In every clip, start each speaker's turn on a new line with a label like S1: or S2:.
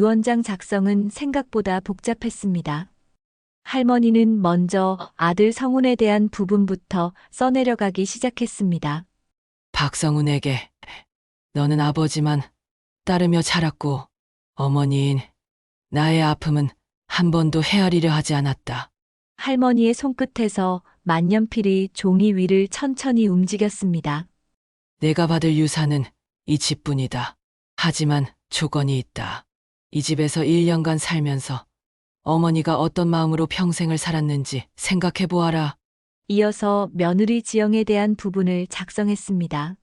S1: 유언장 작성은 생각보다 복잡했습니다. 할머니는 먼저 아들 성훈에 대한 부분부터 써내려가기 시작했습니다.
S2: 박성훈에게 너는 아버지만 따르며 자랐고 어머니인 나의 아픔은 한 번도 헤아리려 하지 않았다.
S1: 할머니의 손끝에서 만년필이 종이 위를 천천히 움직였습니다.
S2: 내가 받을 유산은 이 집뿐이다. 하지만 조건이 있다. 이 집에서 1년간 살면서 어머니가 어떤 마음으로 평생을 살았는지 생각해 보아라.
S1: 이어서 며느리 지영에 대한 부분을 작성했습니다.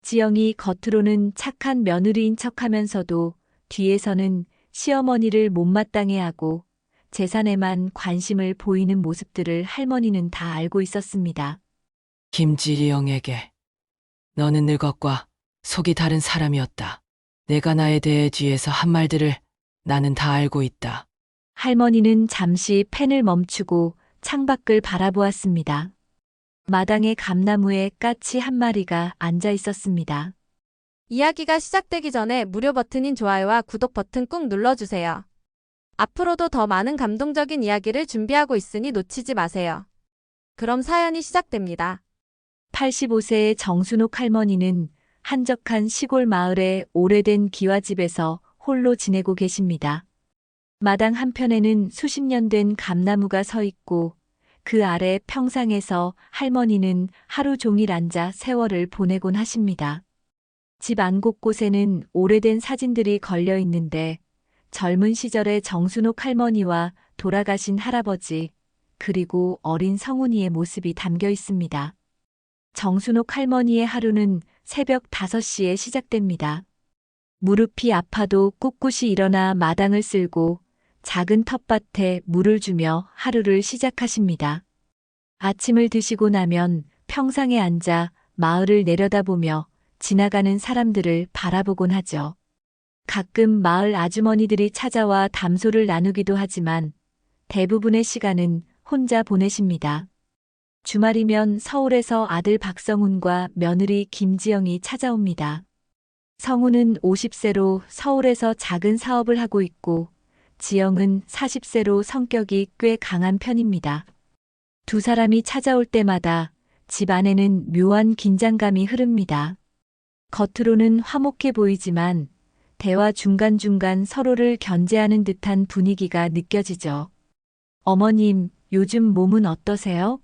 S1: 지영이 겉으로는 착한 며느리인 척하면서도 뒤에서는 시어머니를 못마땅해 하고 재산에만 관심을 보이는 모습들을 할머니는 다 알고 있었습니다.
S2: 김지리영에게 너는 늙었과 속이 다른 사람이었다. 내가 나에 대해 뒤에서 한 말들을 나는 다 알고 있다.
S1: 할머니는 잠시 펜을 멈추고 창밖을 바라보았습니다. 마당의 감나무에 까치 한 마리가 앉아 있었습니다.
S3: 이야기가 시작되기 전에 무료 버튼인 좋아요와 구독 버튼 꾹 눌러주세요. 앞으로도 더 많은 감동적인 이야기를 준비하고 있으니 놓치지 마세요. 그럼 사연이 시작됩니다.
S1: 85세의 정순옥 할머니는 한적한 시골 마을의 오래된 기와집에서 홀로 지내고 계십니다. 마당 한편에는 수십 년 된 감나무가 서 있고 그 아래 평상에서 할머니는 하루 종일 앉아 세월을 보내곤 하십니다. 집 안 곳곳에는 오래된 사진들이 걸려 있는데 젊은 시절의 정순옥 할머니와 돌아가신 할아버지, 그리고 어린 성훈이의 모습이 담겨 있습니다. 정순옥 할머니의 하루는 새벽 5시에 시작됩니다. 무릎이 아파도 꿋꿋이 일어나 마당을 쓸고 작은 텃밭에 물을 주며 하루를 시작하십니다. 아침을 드시고 나면 평상에 앉아 마을을 내려다보며 지나가는 사람들을 바라보곤 하죠. 가끔 마을 아주머니들이 찾아와 담소를 나누기도 하지만 대부분의 시간은 혼자 보내십니다. 주말이면 서울에서 아들 박성훈과 며느리 김지영이 찾아옵니다. 성훈은 50세로 서울에서 작은 사업을 하고 있고 지영은 40세로 성격이 꽤 강한 편입니다. 두 사람이 찾아올 때마다 집 안에는 묘한 긴장감이 흐릅니다. 겉으로는 화목해 보이지만 대화 중간중간 서로를 견제하는 듯한 분위기가 느껴지죠. 어머님, 요즘 몸은 어떠세요?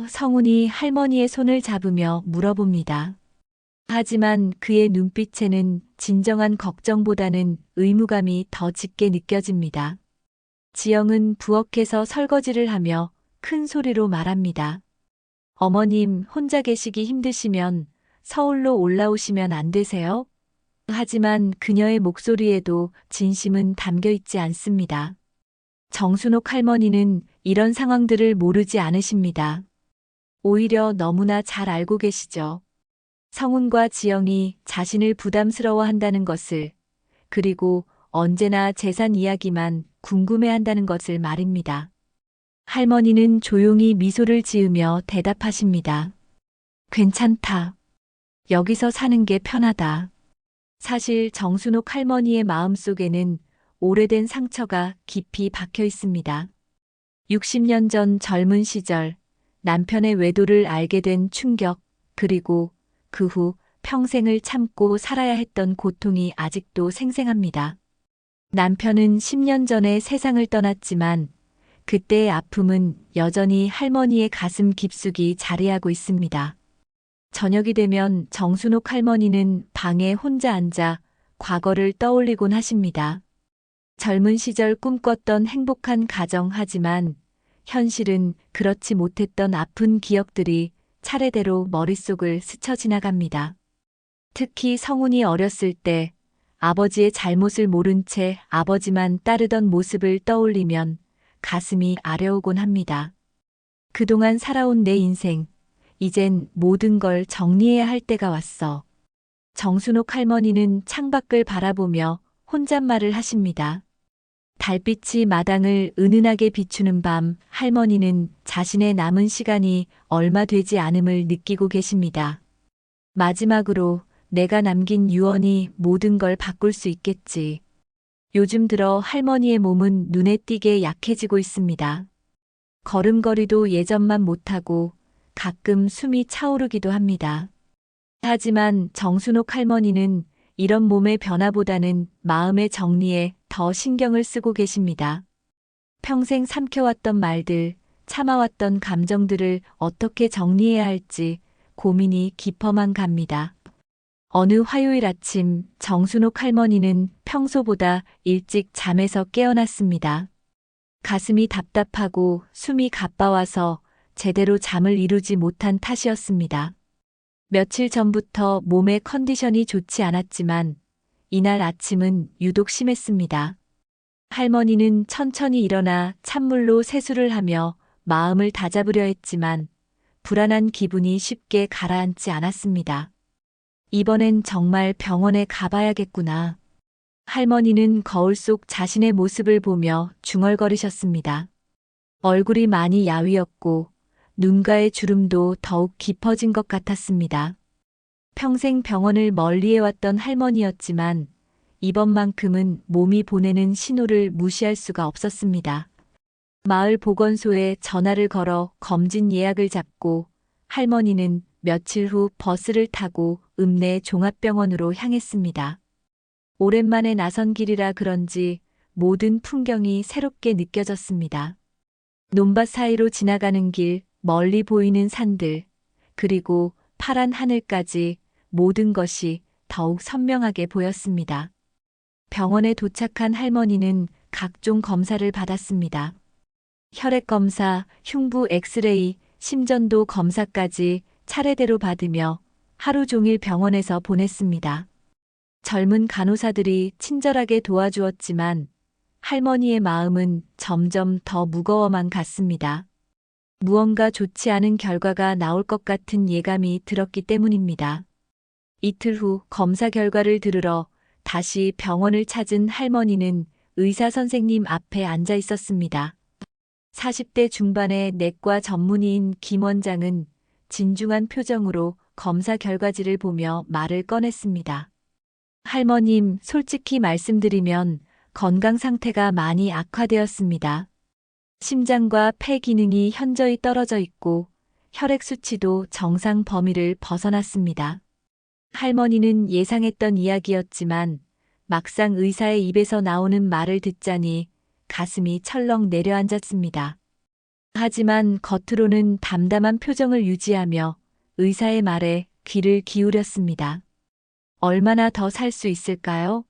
S1: 성훈이 할머니의 손을 잡으며 물어봅니다. 하지만 그의 눈빛에는 진정한 걱정보다는 의무감이 더 짙게 느껴집니다. 지영은 부엌에서 설거지를 하며 큰 소리로 말합니다. 어머님, 혼자 계시기 힘드시면 서울로 올라오시면 안 되세요? 하지만 그녀의 목소리에도 진심은 담겨 있지 않습니다. 정순옥 할머니는 이런 상황들을 모르지 않으십니다. 오히려 너무나 잘 알고 계시죠. 성훈과 지영이 자신을 부담스러워한다는 것을, 그리고 언제나 재산 이야기만 궁금해한다는 것을 말입니다. 할머니는 조용히 미소를 지으며 대답하십니다. 괜찮다. 여기서 사는 게 편하다. 사실 정순옥 할머니의 마음속에는 오래된 상처가 깊이 박혀 있습니다. 60년 전 젊은 시절 남편의 외도를 알게 된 충격, 그리고 그 후 평생을 참고 살아야 했던 고통이 아직도 생생합니다. 남편은 10년 전에 세상을 떠났지만 그때의 아픔은 여전히 할머니의 가슴 깊숙이 자리하고 있습니다. 저녁이 되면 정순옥 할머니는 방에 혼자 앉아 과거를 떠올리곤 하십니다. 젊은 시절 꿈꿨던 행복한 가정, 하지만 현실은 그렇지 못했던 아픈 기억들이 차례대로 머릿속을 스쳐 지나갑니다. 특히 성훈이 어렸을 때 아버지의 잘못을 모른 채 아버지만 따르던 모습을 떠올리면 가슴이 아려오곤 합니다. 그동안 살아온 내 인생, 이젠 모든 걸 정리해야 할 때가 왔어. 정순옥 할머니는 창밖을 바라보며 혼잣말을 하십니다. 달빛이 마당을 은은하게 비추는 밤, 할머니는 자신의 남은 시간이 얼마 되지 않음을 느끼고 계십니다. 마지막으로 내가 남긴 유언이 모든 걸 바꿀 수 있겠지. 요즘 들어 할머니의 몸은 눈에 띄게 약해지고 있습니다. 걸음걸이도 예전만 못하고 가끔 숨이 차오르기도 합니다. 하지만 정순옥 할머니는 이런 몸의 변화보다는 마음의 정리에 더 신경을 쓰고 계십니다. 평생 삼켜왔던 말들, 참아왔던 감정들을 어떻게 정리해야 할지 고민이 깊어만 갑니다. 어느 화요일 아침 정순옥 할머니는 평소보다 일찍 잠에서 깨어났습니다. 가슴이 답답하고 숨이 가빠와서 제대로 잠을 이루지 못한 탓이었습니다. 며칠 전부터 몸의 컨디션이 좋지 않았지만 이날 아침은 유독 심했습니다. 할머니는 천천히 일어나 찬물로 세수를 하며 마음을 다잡으려 했지만 불안한 기분이 쉽게 가라앉지 않았습니다. 이번엔 정말 병원에 가봐야겠구나. 할머니는 거울 속 자신의 모습을 보며 중얼거리셨습니다. 얼굴이 많이 야위었고 눈가의 주름도 더욱 깊어진 것 같았습니다. 평생 병원을 멀리해왔던 할머니였지만 이번만큼은 몸이 보내는 신호를 무시할 수가 없었습니다. 마을 보건소에 전화를 걸어 검진 예약을 잡고 할머니는 며칠 후 버스를 타고 읍내 종합병원으로 향했습니다. 오랜만에 나선 길이라 그런지 모든 풍경이 새롭게 느껴졌습니다. 논밭 사이로 지나가는 길, 멀리 보이는 산들, 그리고 파란 하늘까지 모든 것이 더욱 선명하게 보였습니다. 병원에 도착한 할머니는 각종 검사를 받았습니다. 혈액 검사, 흉부 엑스레이, 심전도 검사까지 차례대로 받으며 하루 종일 병원에서 보냈습니다. 젊은 간호사들이 친절하게 도와주었지만 할머니의 마음은 점점 더 무거워만 갔습니다. 무언가 좋지 않은 결과가 나올 것 같은 예감이 들었기 때문입니다. 이틀 후 검사 결과를 들으러 다시 병원을 찾은 할머니는 의사 선생님 앞에 앉아 있었습니다. 40대 중반의 내과 전문의인 김 원장은 진중한 표정으로 검사 결과지를 보며 말을 꺼냈습니다. 할머님, 솔직히 말씀드리면 건강 상태가 많이 악화되었습니다. 심장과 폐 기능이 현저히 떨어져 있고 혈액 수치도 정상 범위를 벗어났습니다. 할머니는 예상했던 이야기였지만 막상 의사의 입에서 나오는 말을 듣자니 가슴이 철렁 내려앉았습니다. 하지만 겉으로는 담담한 표정을 유지하며 의사의 말에 귀를 기울였습니다. 얼마나 더 살 수 있을까요?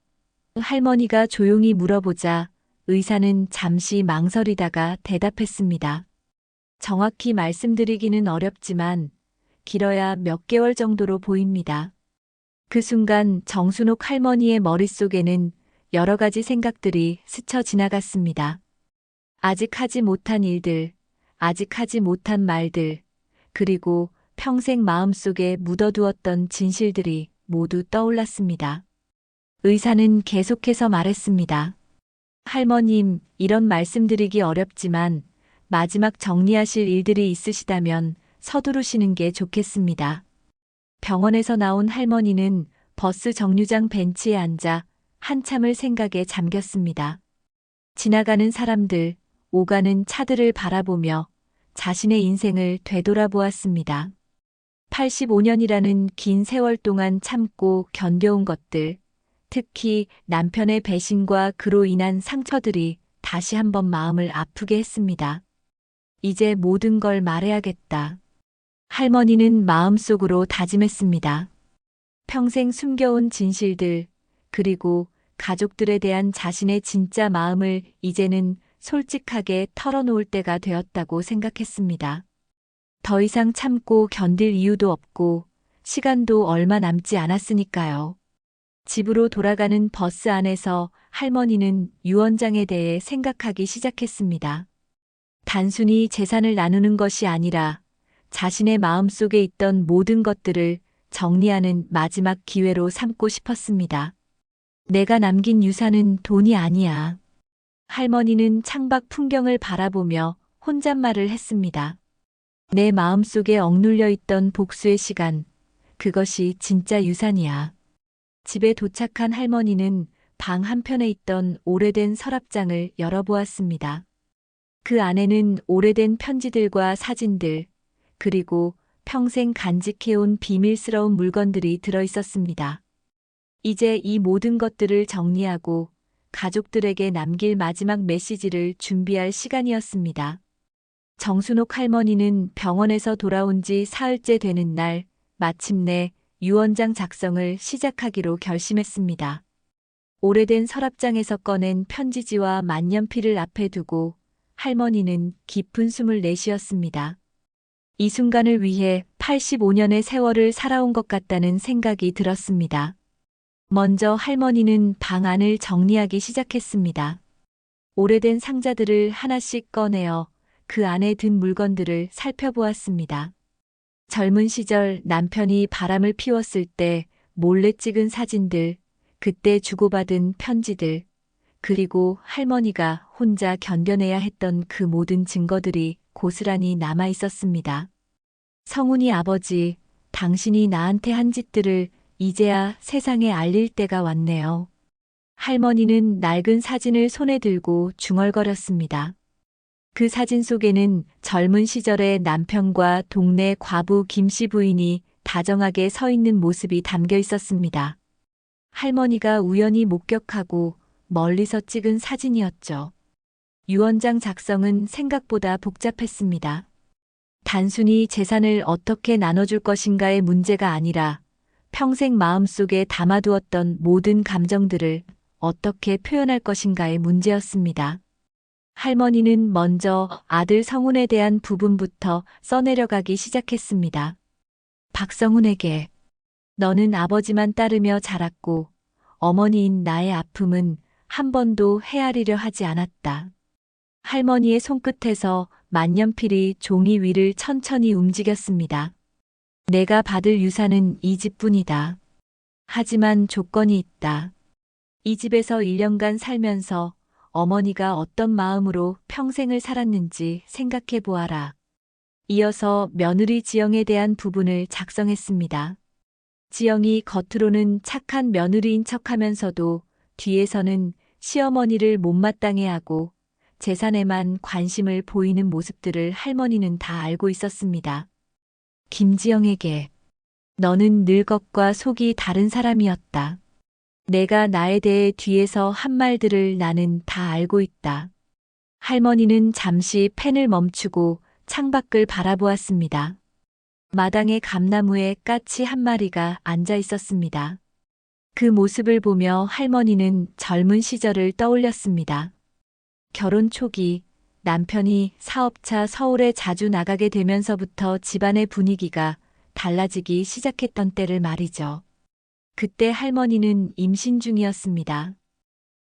S1: 할머니가 조용히 물어보자 의사는 잠시 망설이다가 대답했습니다. 정확히 말씀드리기는 어렵지만 길어야 몇 개월 정도로 보입니다. 그 순간 정순옥 할머니의 머릿속에는 여러 가지 생각들이 스쳐 지나갔습니다. 아직 하지 못한 일들, 아직 하지 못한 말들, 그리고 평생 마음속에 묻어두었던 진실들이 모두 떠올랐습니다. 의사는 계속해서 말했습니다. 할머님, 이런 말씀드리기 어렵지만 마지막 정리하실 일들이 있으시다면 서두르시는 게 좋겠습니다. 병원에서 나온 할머니는 버스 정류장 벤치에 앉아 한참을 생각에 잠겼습니다. 지나가는 사람들, 오가는 차들을 바라보며 자신의 인생을 되돌아보았습니다. 85년이라는 긴 세월 동안 참고 견뎌온 것들, 특히 남편의 배신과 그로 인한 상처들이 다시 한번 마음을 아프게 했습니다. 이제 모든 걸 말해야겠다. 할머니는 마음속으로 다짐했습니다. 평생 숨겨온 진실들, 그리고 가족들에 대한 자신의 진짜 마음을 이제는 솔직하게 털어놓을 때가 되었다고 생각했습니다. 더 이상 참고 견딜 이유도 없고 시간도 얼마 남지 않았으니까요. 집으로 돌아가는 버스 안에서 할머니는 유원장에 대해 생각하기 시작했습니다. 단순히 재산을 나누는 것이 아니라 자신의 마음속에 있던 모든 것들을 정리하는 마지막 기회로 삼고 싶었습니다. 내가 남긴 유산은 돈이 아니야. 할머니는 창밖 풍경을 바라보며 혼잣말을 했습니다. 내 마음속에 억눌려 있던 복수의 시간, 그것이 진짜 유산이야. 집에 도착한 할머니는 방 한편에 있던 오래된 서랍장을 열어보았습니다. 그 안에는 오래된 편지들과 사진들, 그리고 평생 간직해온 비밀스러운 물건들이 들어 있었습니다. 이제 이 모든 것들을 정리하고 가족들에게 남길 마지막 메시지를 준비할 시간이었습니다. 정순옥 할머니는 병원에서 돌아온 지 사흘째 되는 날, 마침내 유언장 작성을 시작하기로 결심했습니다. 오래된 서랍장에서 꺼낸 편지지와 만년필을 앞에 두고 할머니는 깊은 숨을 내쉬었습니다. 이 순간을 위해 85년의 세월을 살아온 것 같다는 생각이 들었습니다. 먼저 할머니는 방 안을 정리하기 시작했습니다. 오래된 상자들을 하나씩 꺼내어 그 안에 든 물건들을 살펴보았습니다. 젊은 시절 남편이 바람을 피웠을 때 몰래 찍은 사진들, 그때 주고받은 편지들, 그리고 할머니가 혼자 견뎌내야 했던 그 모든 증거들이 고스란히 남아 있었습니다. 성훈이 아버지, 당신이 나한테 한 짓들을 이제야 세상에 알릴 때가 왔네요. 할머니는 낡은 사진을 손에 들고 중얼거렸습니다. 그 사진 속에는 젊은 시절의 남편과 동네 과부 김씨 부인이 다정하게 서 있는 모습이 담겨 있었습니다. 할머니가 우연히 목격하고 멀리서 찍은 사진이었죠. 유언장 작성은 생각보다 복잡했습니다. 단순히 재산을 어떻게 나눠줄 것인가의 문제가 아니라 평생 마음속에 담아두었던 모든 감정들을 어떻게 표현할 것인가의 문제였습니다. 할머니는 먼저 아들 성훈에 대한 부분부터 써내려가기 시작했습니다. 박성훈에게 너는 아버지만 따르며 자랐고 어머니인 나의 아픔은 한 번도 헤아리려 하지 않았다. 할머니의 손끝에서 만년필이 종이 위를 천천히 움직였습니다. 내가 받을 유산은 이 집뿐이다. 하지만 조건이 있다. 이 집에서 1년간 살면서 어머니가 어떤 마음으로 평생을 살았는지 생각해 보아라. 이어서 며느리 지영에 대한 부분을 작성했습니다. 지영이 겉으로는 착한 며느리인 척하면서도 뒤에서는 시어머니를 못마땅해 하고 재산에만 관심을 보이는 모습들을 할머니는 다 알고 있었습니다. 김지영에게 너는 늘 것과 속이 다른 사람이었다. 내가 나에 대해 뒤에서 한 말들을 나는 다 알고 있다. 할머니는 잠시 펜을 멈추고 창밖을 바라보았습니다. 마당의 감나무에 까치 한 마리가 앉아 있었습니다. 그 모습을 보며 할머니는 젊은 시절을 떠올렸습니다. 결혼 초기 남편이 사업차 서울에 자주 나가게 되면서부터 집안의 분위기가 달라지기 시작했던 때를 말이죠. 그때 할머니는 임신 중이었습니다.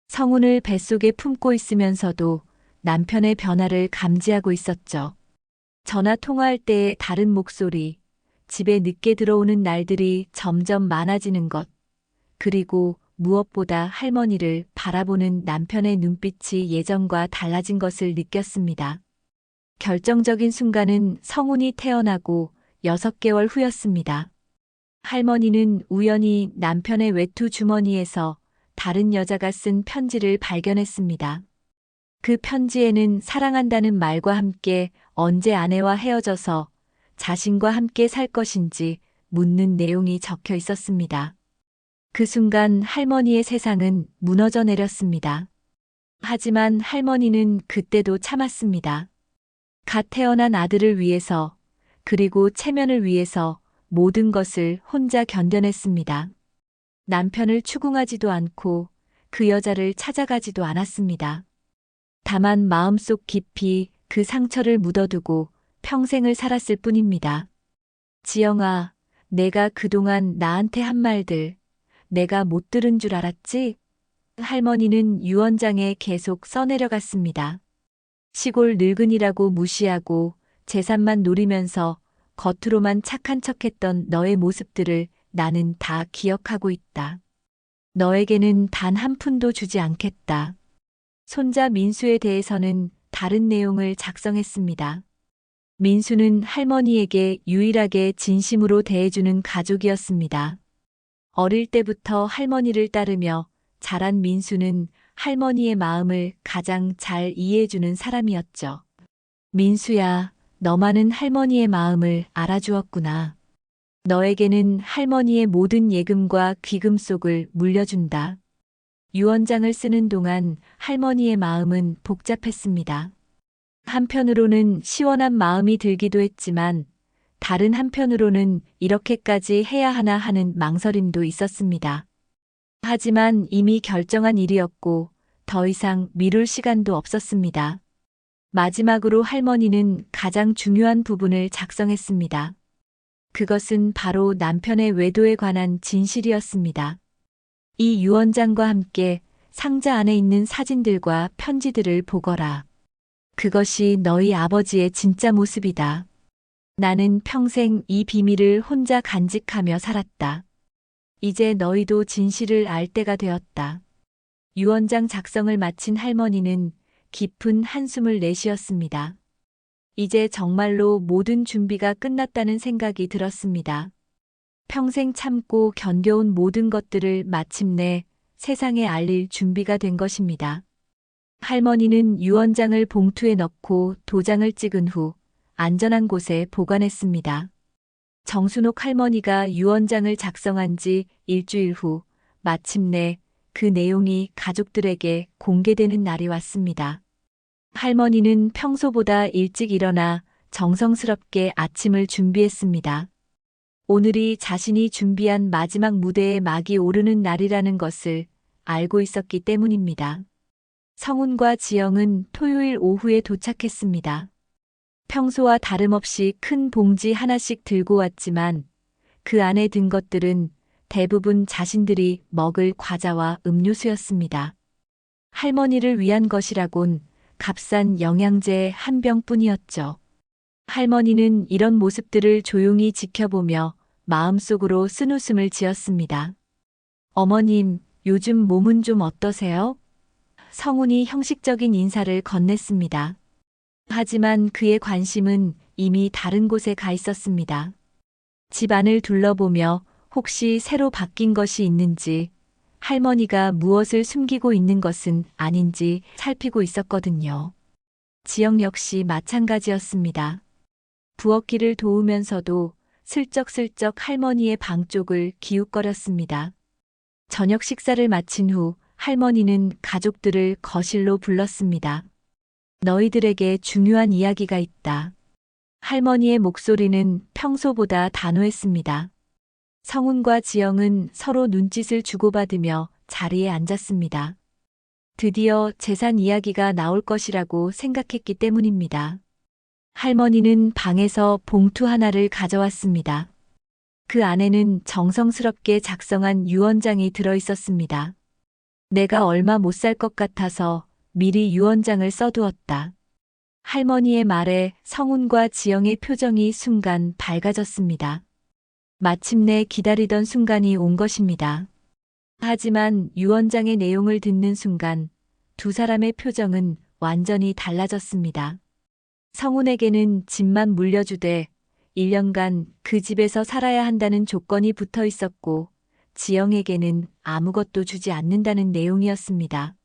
S1: 성훈을 뱃속에 품고 있으면서도 남편의 변화를 감지하고 있었죠. 전화 통화할 때의 다른 목소리, 집에 늦게 들어오는 날들이 점점 많아지는 것, 그리고 무엇보다 할머니를 바라보는 남편의 눈빛이 예전과 달라진 것을 느꼈습니다. 결정적인 순간은 성훈이 태어나고 6개월 후였습니다. 할머니는 우연히 남편의 외투 주머니에서 다른 여자가 쓴 편지를 발견했습니다. 그 편지에는 사랑한다는 말과 함께 언제 아내와 헤어져서 자신과 함께 살 것인지 묻는 내용이 적혀 있었습니다. 그 순간 할머니의 세상은 무너져 내렸습니다. 하지만 할머니는 그때도 참았습니다. 갓 태어난 아들을 위해서, 그리고 체면을 위해서 모든 것을 혼자 견뎌냈습니다. 남편을 추궁하지도 않고 그 여자를 찾아가지도 않았습니다. 다만 마음속 깊이 그 상처를 묻어두고 평생을 살았을 뿐입니다. 지영아, 내가 그동안 나한테 한 말들, 내가 못 들은 줄 알았지? 할머니는 유언장에 계속 써내려갔습니다. 시골 늙은이라고 무시하고 재산만 노리면서 겉으로만 착한 척했던 너의 모습들을 나는 다 기억하고 있다. 너에게는 단 한 푼도 주지 않겠다. 손자 민수에 대해서는 다른 내용을 작성했습니다. 민수는 할머니에게 유일하게 진심으로 대해주는 가족이었습니다. 어릴 때부터 할머니를 따르며 자란 민수는 할머니의 마음을 가장 잘 이해해주는 사람이었죠. 민수야, 너만은 할머니의 마음을 알아주었구나. 너에게는 할머니의 모든 예금과 귀금 속을 물려준다. 유언장을 쓰는 동안 할머니의 마음은 복잡했습니다. 한편으로는 시원한 마음이 들기도 했지만 다른 한편으로는 이렇게까지 해야 하나 하는 망설임도 있었습니다. 하지만 이미 결정한 일이었고 더 이상 미룰 시간도 없었습니다. 마지막으로 할머니는 가장 중요한 부분을 작성했습니다. 그것은 바로 남편의 외도에 관한 진실이었습니다. 이 유언장과 함께 상자 안에 있는 사진들과 편지들을 보거라. 그것이 너희 아버지의 진짜 모습이다. 나는 평생 이 비밀을 혼자 간직하며 살았다. 이제 너희도 진실을 알 때가 되었다. 유언장 작성을 마친 할머니는 깊은 한숨을 내쉬었습니다. 이제 정말로 모든 준비가 끝났다는 생각이 들었습니다. 평생 참고 견뎌온 모든 것들을 마침내 세상에 알릴 준비가 된 것입니다. 할머니는 유언장을 봉투에 넣고 도장을 찍은 후 안전한 곳에 보관했습니다. 정순옥 할머니가 유언장을 작성한 지 일주일 후 마침내 그 내용이 가족들에게 공개되는 날이 왔습니다. 할머니는 평소보다 일찍 일어나 정성스럽게 아침을 준비했습니다. 오늘이 자신이 준비한 마지막 무대에 막이 오르는 날이라는 것을 알고 있었기 때문입니다. 성훈과 지영은 토요일 오후에 도착했습니다. 평소와 다름없이 큰 봉지 하나씩 들고 왔지만 그 안에 든 것들은 대부분 자신들이 먹을 과자와 음료수였습니다. 할머니를 위한 것이라곤 값싼 영양제 한 병뿐이었죠. 할머니는 이런 모습들을 조용히 지켜보며 마음속으로 쓴웃음을 지었습니다. 어머님, 요즘 몸은 좀 어떠세요? 성훈이 형식적인 인사를 건넸습니다. 하지만 그의 관심은 이미 다른 곳에 가 있었습니다. 집 안을 둘러보며 혹시 새로 바뀐 것이 있는지, 할머니가 무엇을 숨기고 있는 것은 아닌지 살피고 있었거든요. 지영 역시 마찬가지였습니다. 부엌일을 도우면서도 슬쩍슬쩍 할머니의 방 쪽을 기웃거렸습니다. 저녁 식사를 마친 후 할머니는 가족들을 거실로 불렀습니다. 너희들에게 중요한 이야기가 있다. 할머니의 목소리는 평소보다 단호했습니다. 성훈과 지영은 서로 눈짓을 주고받으며 자리에 앉았습니다. 드디어 재산 이야기가 나올 것이라고 생각했기 때문입니다. 할머니는 방에서 봉투 하나를 가져왔습니다. 그 안에는 정성스럽게 작성한 유언장이 들어 있었습니다. 내가 얼마 못 살 것 같아서 미리 유언장을 써두었다. 할머니의 말에 성훈과 지영의 표정이 순간 밝아졌습니다. 마침내 기다리던 순간이 온 것입니다. 하지만 유언장의 내용을 듣는 순간 두 사람의 표정은 완전히 달라졌습니다. 성훈에게는 집만 물려주되 1년간 그 집에서 살아야 한다는 조건이 붙어 있었고 지영에게는 아무것도 주지 않는다는 내용이었습니다.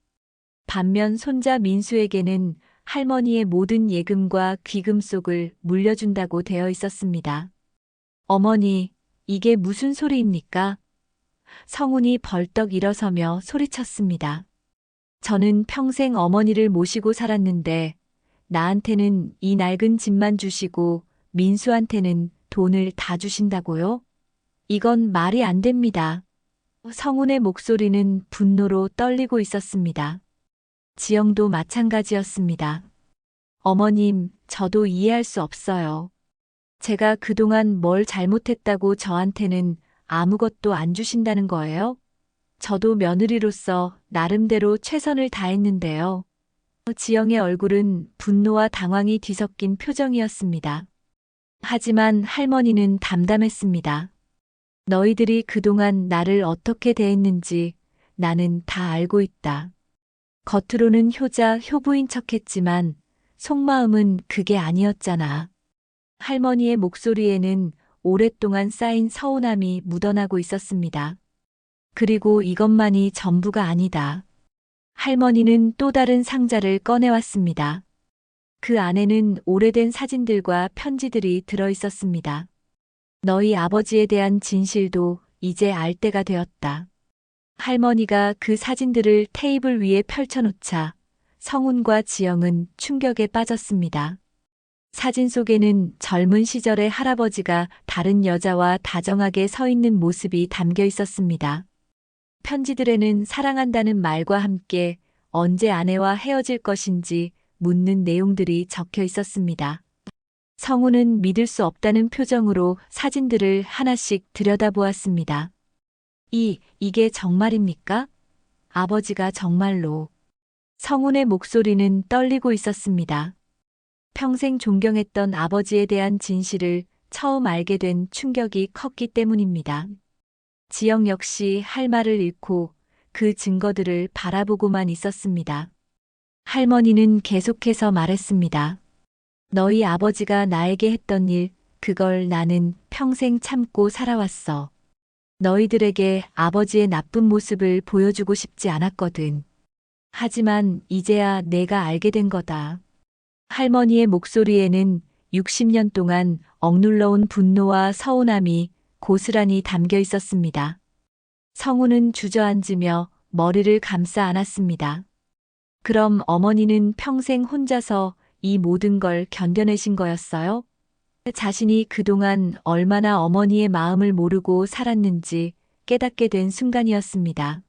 S1: 반면 손자 민수에게는 할머니의 모든 예금과 귀금 속을 물려준다고 되어 있었습니다. 어머니, 이게 무슨 소리입니까? 성훈이 벌떡 일어서며 소리쳤습니다. 저는 평생 어머니를 모시고 살았는데 나한테는 이 낡은 집만 주시고 민수한테는 돈을 다 주신다고요? 이건 말이 안 됩니다. 성훈의 목소리는 분노로 떨리고 있었습니다. 지영도 마찬가지였습니다. 어머님, 저도 이해할 수 없어요. 제가 그동안 뭘 잘못했다고 저한테는 아무것도 안 주신다는 거예요? 저도 며느리로서 나름대로 최선을 다했는데요. 지영의 얼굴은 분노와 당황이 뒤섞인 표정이었습니다. 하지만 할머니는 담담했습니다. 너희들이 그동안 나를 어떻게 대했는지 나는 다 알고 있다. 겉으로는 효자, 효부인 척했지만 속마음은 그게 아니었잖아. 할머니의 목소리에는 오랫동안 쌓인 서운함이 묻어나고 있었습니다. 그리고 이것만이 전부가 아니다. 할머니는 또 다른 상자를 꺼내왔습니다. 그 안에는 오래된 사진들과 편지들이 들어 있었습니다. 너희 아버지에 대한 진실도 이제 알 때가 되었다. 할머니가 그 사진들을 테이블 위에 펼쳐놓자 성훈과 지영은 충격에 빠졌습니다. 사진 속에는 젊은 시절의 할아버지가 다른 여자와 다정하게 서 있는 모습이 담겨 있었습니다. 편지들에는 사랑한다는 말과 함께 언제 아내와 헤어질 것인지 묻는 내용들이 적혀 있었습니다. 성우는 믿을 수 없다는 표정으로 사진들을 하나씩 들여다보았습니다. 이게 정말입니까? 아버지가 정말로. 성훈의 목소리는 떨리고 있었습니다. 평생 존경했던 아버지에 대한 진실을 처음 알게 된 충격이 컸기 때문입니다. 지영 역시 할 말을 잃고 그 증거들을 바라보고만 있었습니다. 할머니는 계속해서 말했습니다. 너희 아버지가 나에게 했던 일, 그걸 나는 평생 참고 살아왔어. 너희들에게 아버지의 나쁜 모습을 보여주고 싶지 않았거든. 하지만 이제야 내가 알게 된 거다. 할머니의 목소리에는 60년 동안 억눌러온 분노와 서운함이 고스란히 담겨 있었습니다. 성우는 주저앉으며 머리를 감싸 안았습니다. 그럼 어머니는 평생 혼자서 이 모든 걸 견뎌내신 거였어요? 자신이 그동안 얼마나 어머니의 마음을 모르고 살았는지 깨닫게 된 순간이었습니다.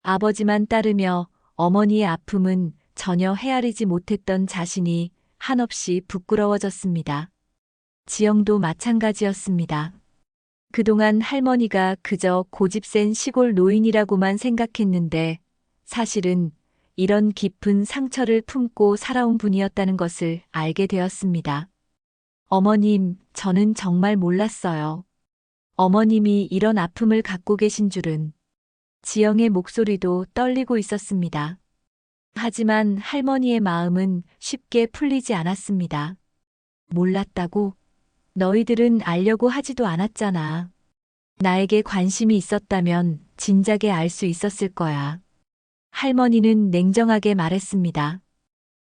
S1: 아버지만 따르며 어머니의 아픔은 전혀 헤아리지 못했던 자신이 한없이 부끄러워졌습니다. 지영도 마찬가지였습니다. 그동안 할머니가 그저 고집센 시골 노인이라고만 생각했는데 사실은 이런 깊은 상처를 품고 살아온 분이었다는 것을 알게 되었습니다. 어머님, 저는 정말 몰랐어요. 어머님이 이런 아픔을 갖고 계신 줄은. 지영의 목소리도 떨리고 있었습니다. 하지만 할머니의 마음은 쉽게 풀리지 않았습니다. 몰랐다고? 너희들은 알려고 하지도 않았잖아. 나에게 관심이 있었다면 진작에 알 수 있었을 거야. 할머니는 냉정하게 말했습니다.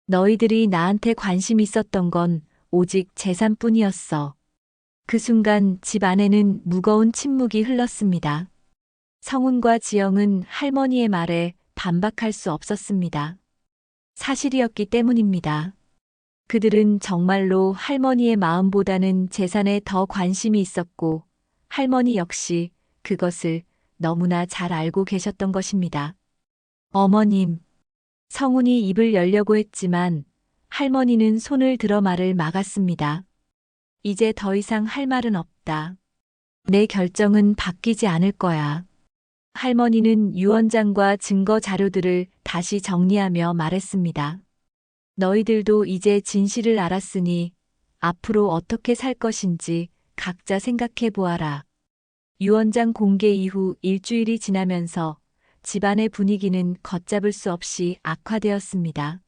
S1: 너희들이 나한테 관심 있었던 건 오직 재산뿐이었어. 그 순간 집 안에는 무거운 침묵이 흘렀습니다. 성훈과 지영은 할머니의 말에 반박할 수 없었습니다. 사실이었기 때문입니다. 그들은 정말로 할머니의 마음보다는 재산에 더 관심이 있었고 할머니 역시 그것을 너무나 잘 알고 계셨던 것입니다. 어머님, 성훈이 입을 열려고 했지만 할머니는 손을 들어 말을 막았습니다. 이제 더 이상 할 말은 없다. 내 결정은 바뀌지 않을 거야. 할머니는 유언장과 증거 자료들을 다시 정리하며 말했습니다. 너희들도 이제 진실을 알았으니 앞으로 어떻게 살 것인지 각자 생각해 보아라. 유언장 공개 이후 일주일이 지나면서 집안의 분위기는 걷잡을 수 없이 악화되었습니다.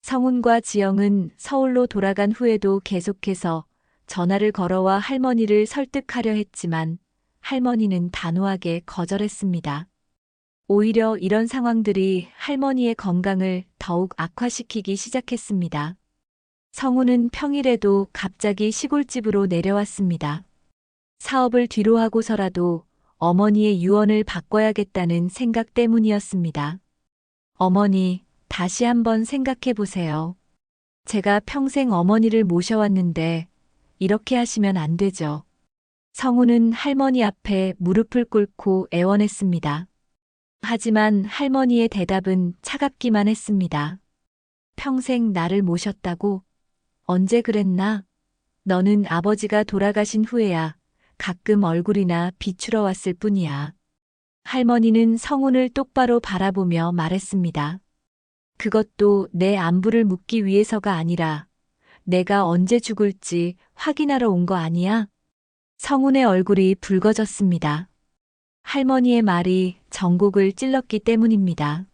S1: 성훈과 지영은 서울로 돌아간 후에도 계속해서 전화를 걸어와 할머니를 설득하려 했지만 할머니는 단호하게 거절했습니다. 오히려 이런 상황들이 할머니의 건강을 더욱 악화시키기 시작했습니다. 성훈은 평일에도 갑자기 시골집으로 내려왔습니다. 사업을 뒤로 하고서라도 어머니의 유언을 바꿔야겠다는 생각 때문이었습니다. 어머니, 다시 한번 생각해 보세요. 제가 평생 어머니를 모셔왔는데 이렇게 하시면 안 되죠. 성훈은 할머니 앞에 무릎을 꿇고 애원했습니다. 하지만 할머니의 대답은 차갑기만 했습니다. 평생 나를 모셨다고? 언제 그랬나? 너는 아버지가 돌아가신 후에야 가끔 얼굴이나 비추러 왔을 뿐이야. 할머니는 성훈을 똑바로 바라보며 말했습니다. 그것도 내 안부를 묻기 위해서가 아니라 내가 언제 죽을지 확인하러 온 거 아니야? 성훈의 얼굴이 붉어졌습니다. 할머니의 말이 전곡을 찔렀기 때문입니다.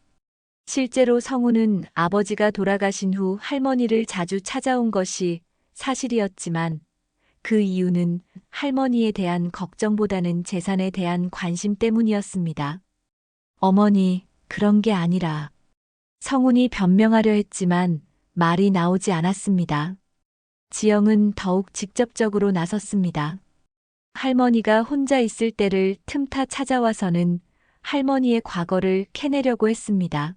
S1: 실제로 성훈은 아버지가 돌아가신 후 할머니를 자주 찾아온 것이 사실이었지만 그 이유는 할머니에 대한 걱정보다는 재산에 대한 관심 때문이었습니다. 어머니, 그런 게 아니라. 성훈이 변명하려 했지만 말이 나오지 않았습니다. 지영은 더욱 직접적으로 나섰습니다. 할머니가 혼자 있을 때를 틈타 찾아와서는 할머니의 과거를 캐내려고 했습니다.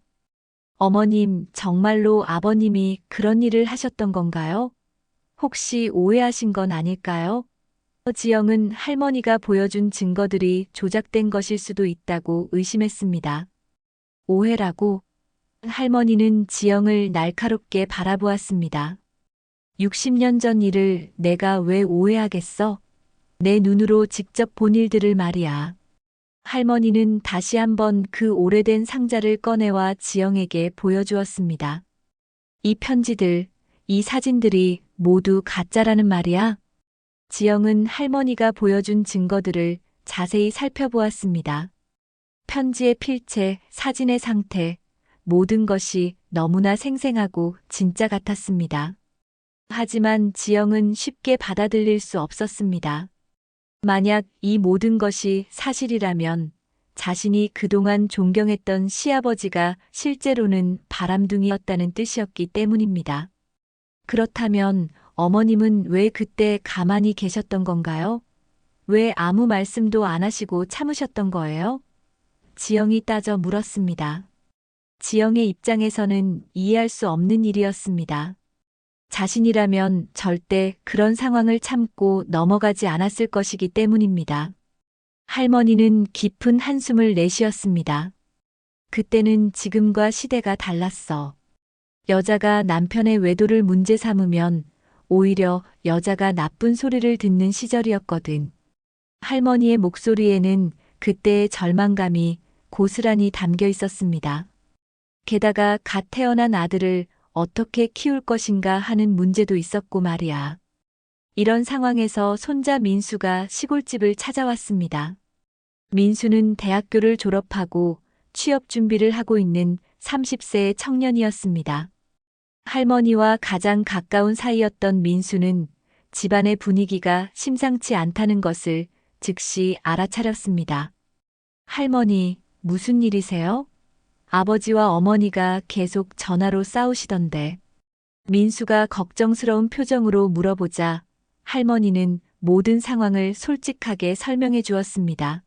S1: 어머님, 정말로 아버님이 그런 일을 하셨던 건가요? 혹시 오해하신 건 아닐까요? 지영은 할머니가 보여준 증거들이 조작된 것일 수도 있다고 의심했습니다. 오해라고? 할머니는 지영을 날카롭게 바라보았습니다. 60년 전 일을 내가 왜 오해하겠어? 내 눈으로 직접 본 일들을 말이야. 할머니는 다시 한번 그 오래된 상자를 꺼내와 지영에게 보여주었습니다. 이 편지들, 이 사진들이 모두 가짜라는 말이야. 지영은 할머니가 보여준 증거들을 자세히 살펴보았습니다. 편지의 필체, 사진의 상태, 모든 것이 너무나 생생하고 진짜 같았습니다. 하지만 지영은 쉽게 받아들일 수 없었습니다. 만약 이 모든 것이 사실이라면 자신이 그동안 존경했던 시아버지가 실제로는 바람둥이였다는 뜻이었기 때문입니다. 그렇다면 어머님은 왜 그때 가만히 계셨던 건가요? 왜 아무 말씀도 안 하시고 참으셨던 거예요? 지영이 따져 물었습니다. 지영의 입장에서는 이해할 수 없는 일이었습니다. 자신이라면 절대 그런 상황을 참고 넘어가지 않았을 것이기 때문입니다. 할머니는 깊은 한숨을 내쉬었습니다. 그때는 지금과 시대가 달랐어. 여자가 남편의 외도를 문제 삼으면 오히려 여자가 나쁜 소리를 듣는 시절이었거든. 할머니의 목소리에는 그때의 절망감이 고스란히 담겨 있었습니다. 게다가 갓 태어난 아들을 어떻게 키울 것인가 하는 문제도 있었고 말이야. 이런 상황에서 손자 민수가 시골집을 찾아왔습니다. 민수는 대학교를 졸업하고 취업 준비를 하고 있는 30세의 청년이었습니다. 할머니와 가장 가까운 사이였던 민수는 집안의 분위기가 심상치 않다는 것을 즉시 알아차렸습니다. 할머니, 무슨 일이세요? 아버지와 어머니가 계속 전화로 싸우시던데. 민수가 걱정스러운 표정으로 물어보자 할머니는 모든 상황을 솔직하게 설명해 주었습니다.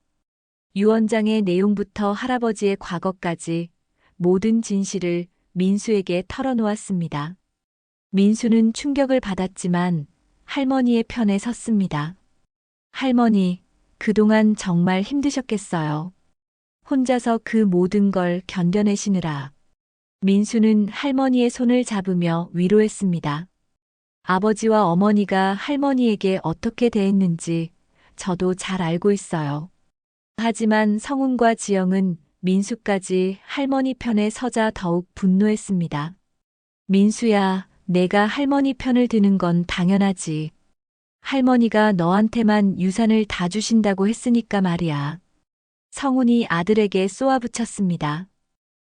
S1: 유언장의 내용부터 할아버지의 과거까지 모든 진실을 민수에게 털어놓았습니다. 민수는 충격을 받았지만 할머니의 편에 섰습니다. 할머니, 그동안 정말 힘드셨겠어요. 혼자서 그 모든 걸 견뎌내시느라. 민수는 할머니의 손을 잡으며 위로했습니다. 아버지와 어머니가 할머니에게 어떻게 대했는지 저도 잘 알고 있어요. 하지만 성훈과 지영은 민수까지 할머니 편에 서자 더욱 분노했습니다. 민수야, 내가 할머니 편을 드는 건 당연하지. 할머니가 너한테만 유산을 다 주신다고 했으니까 말이야. 성훈이 아들에게 쏘아붙였습니다.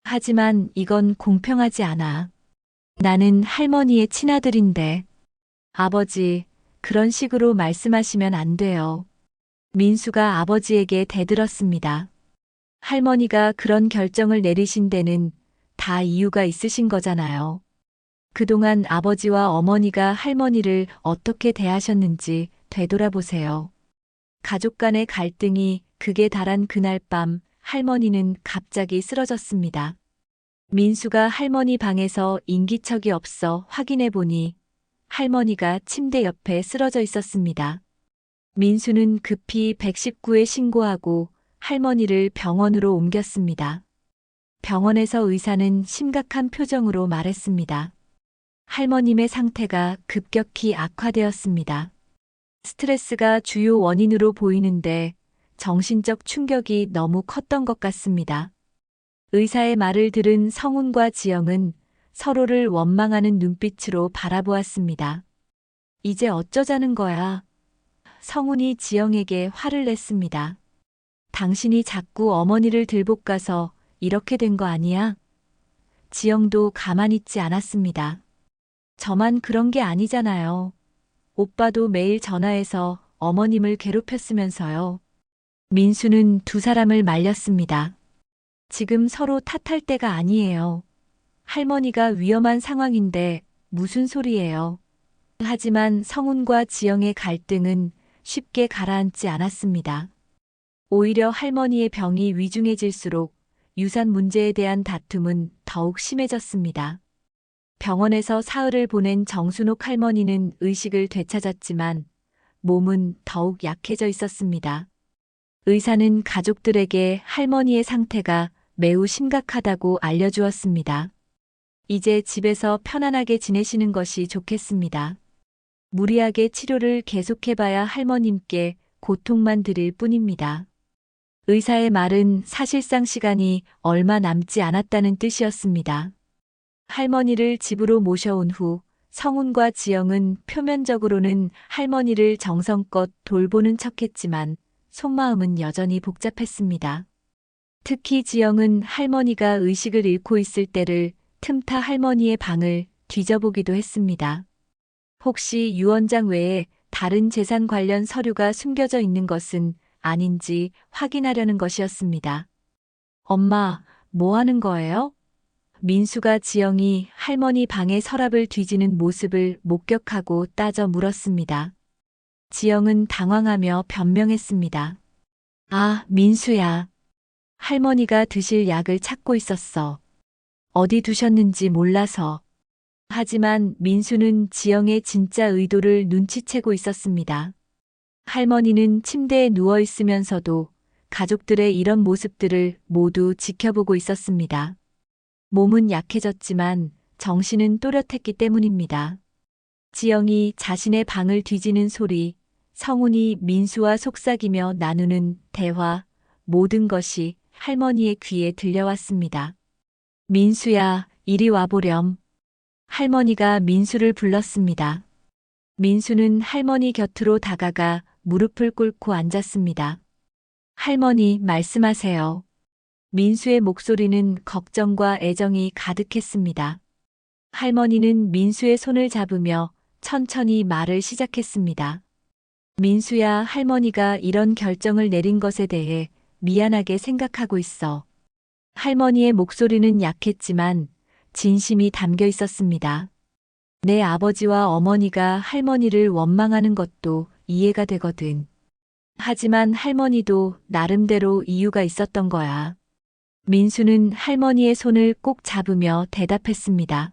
S1: 하지만 이건 공평하지 않아. 나는 할머니의 친아들인데. 아버지, 그런 식으로 말씀하시면 안 돼요. 민수가 아버지에게 대들었습니다. 할머니가 그런 결정을 내리신 데는 다 이유가 있으신 거잖아요. 그동안 아버지와 어머니가 할머니를 어떻게 대하셨는지 되돌아보세요. 가족 간의 갈등이 극에 달한 그날 밤 할머니는 갑자기 쓰러졌습니다. 민수가 할머니 방에서 인기척이 없어 확인해 보니 할머니가 침대 옆에 쓰러져 있었습니다. 민수는 급히 119에 신고하고 할머니를 병원으로 옮겼습니다. 병원에서 의사는 심각한 표정으로 말했습니다. 할머님의 상태가 급격히 악화되었습니다. 스트레스가 주요 원인으로 보이는데 정신적 충격이 너무 컸던 것 같습니다. 의사의 말을 들은 성훈과 지영은 서로를 원망하는 눈빛으로 바라보았습니다. 이제 어쩌자는 거야? 성훈이 지영에게 화를 냈습니다. 당신이 자꾸 어머니를 들볶아서 이렇게 된 거 아니야? 지영도 가만히 있지 않았습니다. 저만 그런 게 아니잖아요. 오빠도 매일 전화해서 어머님을 괴롭혔으면서요. 민수는 두 사람을 말렸습니다. 지금 서로 탓할 때가 아니에요. 할머니가 위험한 상황인데 무슨 소리예요. 하지만 성훈과 지영의 갈등은 쉽게 가라앉지 않았습니다. 오히려 할머니의 병이 위중해질수록 유산 문제에 대한 다툼은 더욱 심해졌습니다. 병원에서 사흘을 보낸 정순옥 할머니는 의식을 되찾았지만 몸은 더욱 약해져 있었습니다. 의사는 가족들에게 할머니의 상태가 매우 심각하다고 알려주었습니다. 이제 집에서 편안하게 지내시는 것이 좋겠습니다. 무리하게 치료를 계속해봐야 할머님께 고통만 드릴 뿐입니다. 의사의 말은 사실상 시간이 얼마 남지 않았다는 뜻이었습니다. 할머니를 집으로 모셔온 후 성훈과 지영은 표면적으로는 할머니를 정성껏 돌보는 척했지만 속마음은 여전히 복잡했습니다. 특히 지영은 할머니가 의식을 잃고 있을 때를 틈타 할머니의 방을 뒤져보기도 했습니다. 혹시 유언장 외에 다른 재산 관련 서류가 숨겨져 있는 것은 아닌지 확인하려는 것이었습니다. 엄마, 뭐 하는 거예요? 민수가 지영이 할머니 방의 서랍을 뒤지는 모습을 목격하고 따져 물었습니다. 지영은 당황하며 변명했습니다. 아, 민수야. 할머니가 드실 약을 찾고 있었어. 어디 두셨는지 몰라서. 하지만 민수는 지영의 진짜 의도를 눈치채고 있었습니다. 할머니는 침대에 누워 있으면서도 가족들의 이런 모습들을 모두 지켜보고 있었습니다. 몸은 약해졌지만 정신은 또렷했기 때문입니다. 지영이 자신의 방을 뒤지는 소리, 성훈이 민수와 속삭이며 나누는 대화, 모든 것이 할머니의 귀에 들려왔습니다. 민수야, 이리 와보렴. 할머니가 민수를 불렀습니다. 민수는 할머니 곁으로 다가가 무릎을 꿇고 앉았습니다. 할머니, 말씀하세요. 민수의 목소리는 걱정과 애정이 가득했습니다. 할머니는 민수의 손을 잡으며 천천히 말을 시작했습니다. 민수야, 할머니가 이런 결정을 내린 것에 대해 미안하게 생각하고 있어. 할머니의 목소리는 약했지만 진심이 담겨 있었습니다. 내 아버지와 어머니가 할머니를 원망하는 것도 이해가 되거든. 하지만 할머니도 나름대로 이유가 있었던 거야. 민수는 할머니의 손을 꼭 잡으며 대답했습니다.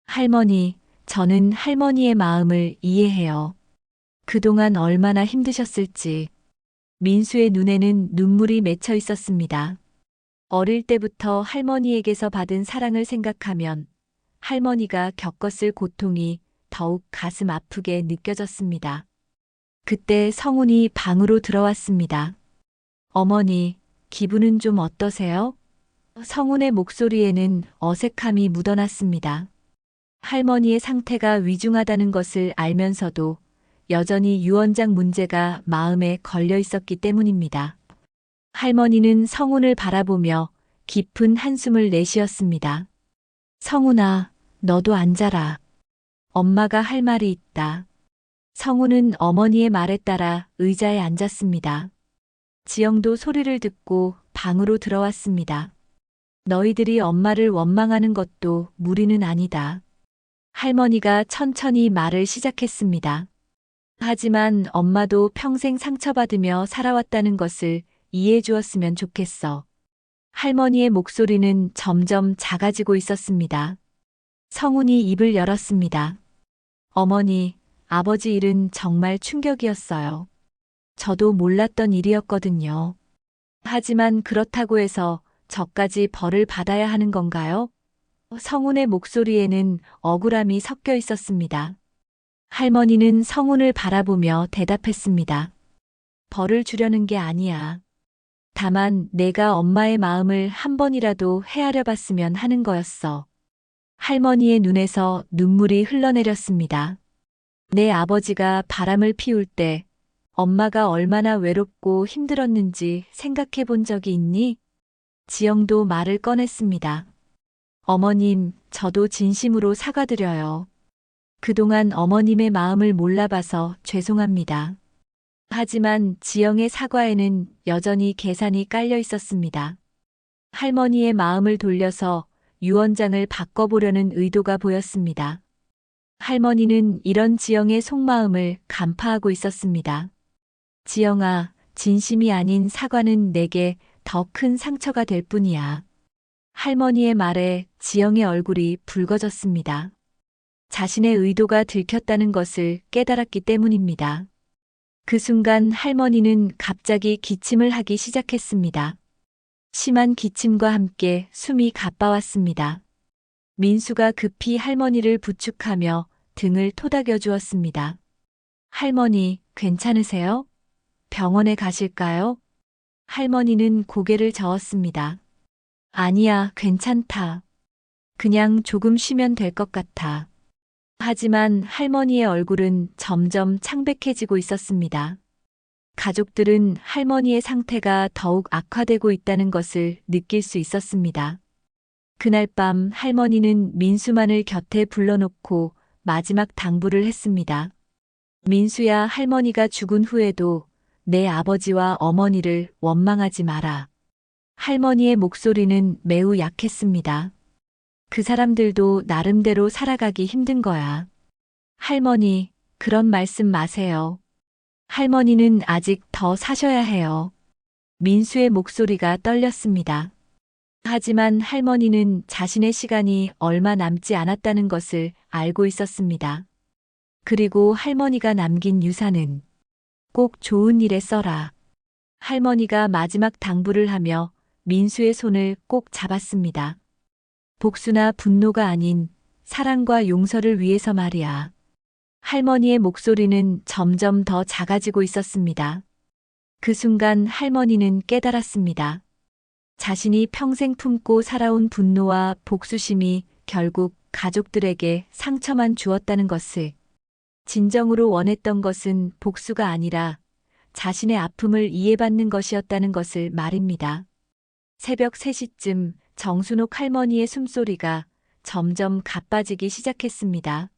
S1: 할머니, 저는 할머니의 마음을 이해해요. 그동안 얼마나 힘드셨을지. 민수의 눈에는 눈물이 맺혀 있었습니다. 어릴 때부터 할머니에게서 받은 사랑을 생각하면 할머니가 겪었을 고통이 더욱 가슴 아프게 느껴졌습니다. 그때 성훈이 방으로 들어왔습니다. 어머니, 기분은 좀 어떠세요? 성훈의 목소리에는 어색함이 묻어났습니다. 할머니의 상태가 위중하다는 것을 알면서도 여전히 유언장 문제가 마음에 걸려 있었기 때문입니다. 할머니는 성훈을 바라보며 깊은 한숨을 내쉬었습니다. 성훈아, 너도 앉아라. 엄마가 할 말이 있다. 성훈은 어머니의 말에 따라 의자에 앉았습니다. 지영도 소리를 듣고 방으로 들어왔습니다. 너희들이 엄마를 원망하는 것도 무리는 아니다. 할머니가 천천히 말을 시작했습니다. 하지만 엄마도 평생 상처받으며 살아왔다는 것을 이해해 주었으면 좋겠어. 할머니의 목소리는 점점 작아지고 있었습니다. 성훈이 입을 열었습니다. 어머니, 아버지 일은 정말 충격이었어요. 저도 몰랐던 일이었거든요. 하지만 그렇다고 해서 저까지 벌을 받아야 하는 건가요? 성훈의 목소리에는 억울함이 섞여 있었습니다. 할머니는 성훈을 바라보며 대답했습니다. 벌을 주려는 게 아니야. 다만 내가 엄마의 마음을 한 번이라도 헤아려 봤으면 하는 거였어. 할머니의 눈에서 눈물이 흘러내렸습니다. 내 아버지가 바람을 피울 때 엄마가 얼마나 외롭고 힘들었는지 생각해 본 적이 있니? 지영도 말을 꺼냈습니다. 어머님, 저도 진심으로 사과드려요. 그동안 어머님의 마음을 몰라봐서 죄송합니다. 하지만 지영의 사과에는 여전히 계산이 깔려 있었습니다. 할머니의 마음을 돌려서 유언장을 바꿔보려는 의도가 보였습니다. 할머니는 이런 지영의 속마음을 간파하고 있었습니다. 지영아, 진심이 아닌 사과는 내게 더 큰 상처가 될 뿐이야. 할머니의 말에 지영의 얼굴이 붉어졌습니다. 자신의 의도가 들켰다는 것을 깨달았기 때문입니다. 그 순간 할머니는 갑자기 기침을 하기 시작했습니다. 심한 기침과 함께 숨이 가빠왔습니다. 민수가 급히 할머니를 부축하며 등을 토닥여 주었습니다. 할머니, 괜찮으세요? 병원에 가실까요? 할머니는 고개를 저었습니다. 아니야, 괜찮다. 그냥 조금 쉬면 될 것 같아. 하지만 할머니의 얼굴은 점점 창백해지고 있었습니다. 가족들은 할머니의 상태가 더욱 악화되고 있다는 것을 느낄 수 있었습니다. 그날 밤 할머니는 민수만을 곁에 불러놓고 마지막 당부를 했습니다. 민수야, 할머니가 죽은 후에도 내 아버지와 어머니를 원망하지 마라. 할머니의 목소리는 매우 약했습니다. 그 사람들도 나름대로 살아가기 힘든 거야. 할머니, 그런 말씀 마세요. 할머니는 아직 더 사셔야 해요. 민수의 목소리가 떨렸습니다. 하지만 할머니는 자신의 시간이 얼마 남지 않았다는 것을 알고 있었습니다. 그리고 할머니가 남긴 유산은 꼭 좋은 일에 써라. 할머니가 마지막 당부를 하며 민수의 손을 꼭 잡았습니다. 복수나 분노가 아닌 사랑과 용서를 위해서 말이야. 할머니의 목소리는 점점 더 작아지고 있었습니다. 그 순간 할머니는 깨달았습니다. 자신이 평생 품고 살아온 분노와 복수심이 결국 가족들에게 상처만 주었다는 것을. 진정으로 원했던 것은 복수가 아니라 자신의 아픔을 이해받는 것이었다는 것을 말입니다. 새벽 3시쯤 정순옥 할머니의 숨소리가 점점 가빠지기 시작했습니다.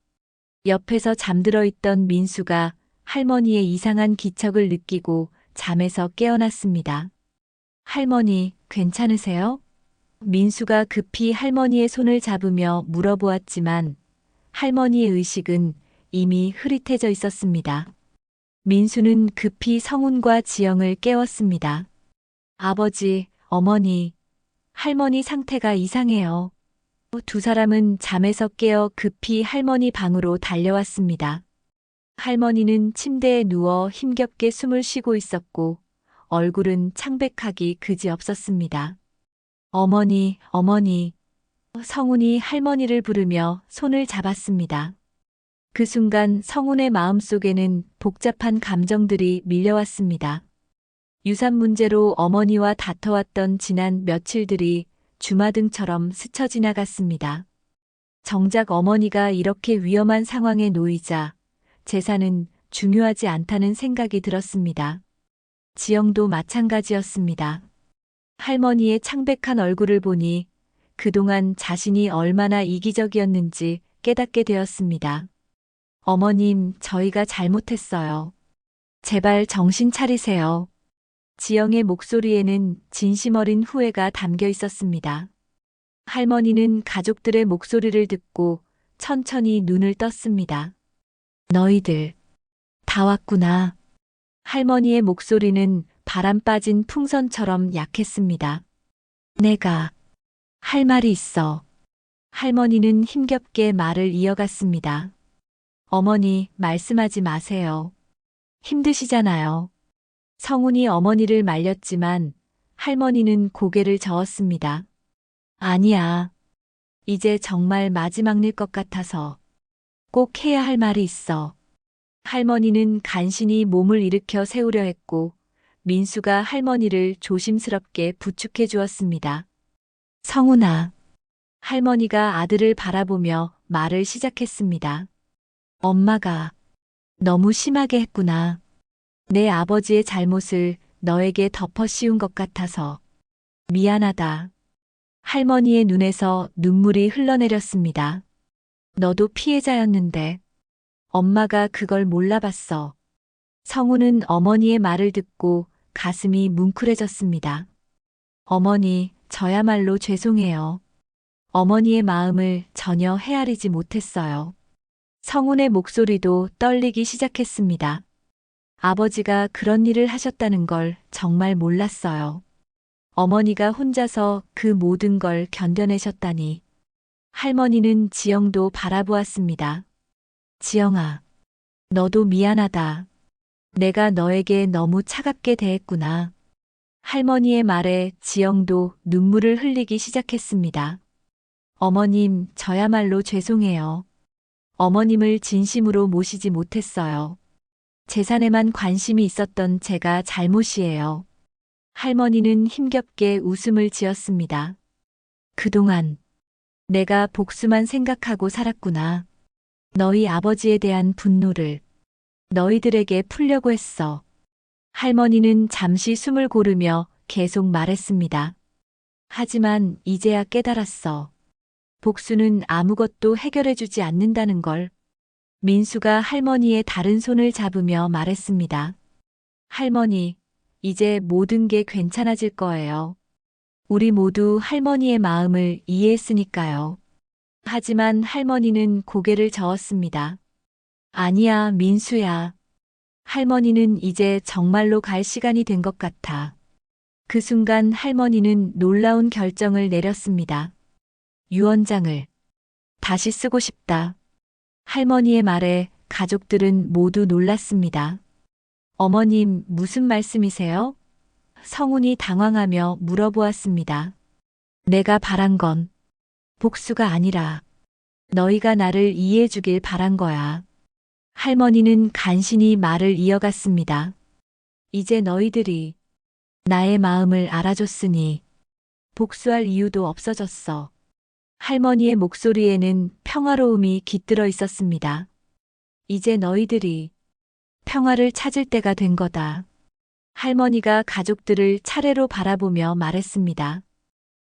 S1: 옆에서 잠들어 있던 민수가 할머니의 이상한 기척을 느끼고 잠에서 깨어났습니다. 할머니, 괜찮으세요? 민수가 급히 할머니의 손을 잡으며 물어보았지만 할머니의 의식은 이미 흐릿해져 있었습니다. 민수는 급히 성훈과 지영을 깨웠습니다. 아버지, 어머니, 할머니 상태가 이상해요. 두 사람은 잠에서 깨어 급히 할머니 방으로 달려왔습니다. 할머니는 침대에 누워 힘겹게 숨을 쉬고 있었고 얼굴은 창백하기 그지없었습니다. 어머니, 어머니. 성훈이 할머니를 부르며 손을 잡았습니다. 그 순간 성훈의 마음속에는 복잡한 감정들이 밀려왔습니다. 유산 문제로 어머니와 다퉈왔던 지난 며칠들이 주마등처럼 스쳐 지나갔습니다. 정작 어머니가 이렇게 위험한 상황에 놓이자 재산은 중요하지 않다는 생각이 들었습니다. 지영도 마찬가지였습니다. 할머니의 창백한 얼굴을 보니 그동안 자신이 얼마나 이기적이었는지 깨닫게 되었습니다. 어머님, 저희가 잘못했어요. 제발 정신 차리세요. 지영의 목소리에는 진심 어린 후회가 담겨 있었습니다. 할머니는 가족들의 목소리를 듣고 천천히 눈을 떴습니다. 너희들, 다 왔구나. 할머니의 목소리는 바람 빠진 풍선처럼 약했습니다. 내가 할 말이 있어. 할머니는 힘겹게 말을 이어갔습니다. 어머니, 말씀하지 마세요. 힘드시잖아요. 성훈이 어머니를 말렸지만 할머니는 고개를 저었습니다. 아니야. 이제 정말 마지막 일 것 같아서 꼭 해야 할 말이 있어. 할머니는 간신히 몸을 일으켜 세우려 했고 민수가 할머니를 조심스럽게 부축해 주었습니다. 성훈아. 할머니가 아들을 바라보며 말을 시작했습니다. 엄마가 너무 심하게 했구나. 내 아버지의 잘못을 너에게 덮어 씌운 것 같아서 미안하다. 할머니의 눈에서 눈물이 흘러내렸습니다. 너도 피해자였는데 엄마가 그걸 몰라봤어. 성우는 어머니의 말을 듣고 가슴이 뭉클해졌습니다. 어머니, 저야말로 죄송해요. 어머니의 마음을 전혀 헤아리지 못했어요. 성운의 목소리도 떨리기 시작했습니다. 아버지가 그런 일을 하셨다는 걸 정말 몰랐어요. 어머니가 혼자서 그 모든 걸 견뎌내셨다니. 할머니는 지영도 바라보았습니다. 지영아, 너도 미안하다. 내가 너에게 너무 차갑게 대했구나. 할머니의 말에 지영도 눈물을 흘리기 시작했습니다. 어머님, 저야말로 죄송해요. 어머님을 진심으로 모시지 못했어요. 재산에만 관심이 있었던 제가 잘못이에요. 할머니는 힘겹게 웃음을 지었습니다. 그동안 내가 복수만 생각하고 살았구나. 너희 아버지에 대한 분노를 너희들에게 풀려고 했어. 할머니는 잠시 숨을 고르며 계속 말했습니다. 하지만 이제야 깨달았어. 복수는 아무것도 해결해주지 않는다는 걸. 민수가 할머니의 다른 손을 잡으며 말했습니다. 할머니, 이제 모든 게 괜찮아질 거예요. 우리 모두 할머니의 마음을 이해했으니까요. 하지만 할머니는 고개를 저었습니다. 아니야, 민수야. 할머니는 이제 정말로 갈 시간이 된 것 같아. 그 순간 할머니는 놀라운 결정을 내렸습니다. 유언장을 다시 쓰고 싶다. 할머니의 말에 가족들은 모두 놀랐습니다. 어머님, 무슨 말씀이세요? 성운이 당황하며 물어보았습니다. 내가 바란 건 복수가 아니라 너희가 나를 이해해 주길 바란 거야. 할머니는 간신히 말을 이어갔습니다. 이제 너희들이 나의 마음을 알아줬으니 복수할 이유도 없어졌어. 할머니의 목소리에는 평화로움이 깃들어 있었습니다. 이제 너희들이 평화를 찾을 때가 된 거다. 할머니가 가족들을 차례로 바라보며 말했습니다.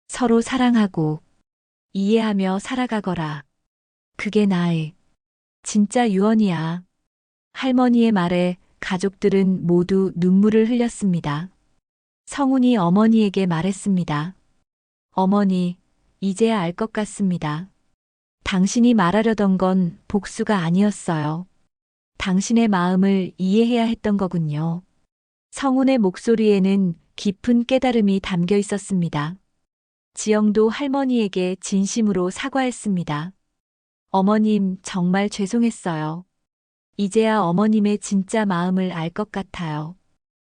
S1: 서로 사랑하고 이해하며 살아가거라. 그게 나의 진짜 유언이야. 할머니의 말에 가족들은 모두 눈물을 흘렸습니다. 성운이 어머니에게 말했습니다. 어머니, 이제야 알 것 같습니다. 당신이 말하려던 건 복수가 아니었어요. 당신의 마음을 이해해야 했던 거군요. 성운의 목소리에는 깊은 깨달음이 담겨 있었습니다. 지영도 할머니에게 진심으로 사과했습니다. 어머님, 정말 죄송했어요. 이제야 어머님의 진짜 마음을 알 것 같아요.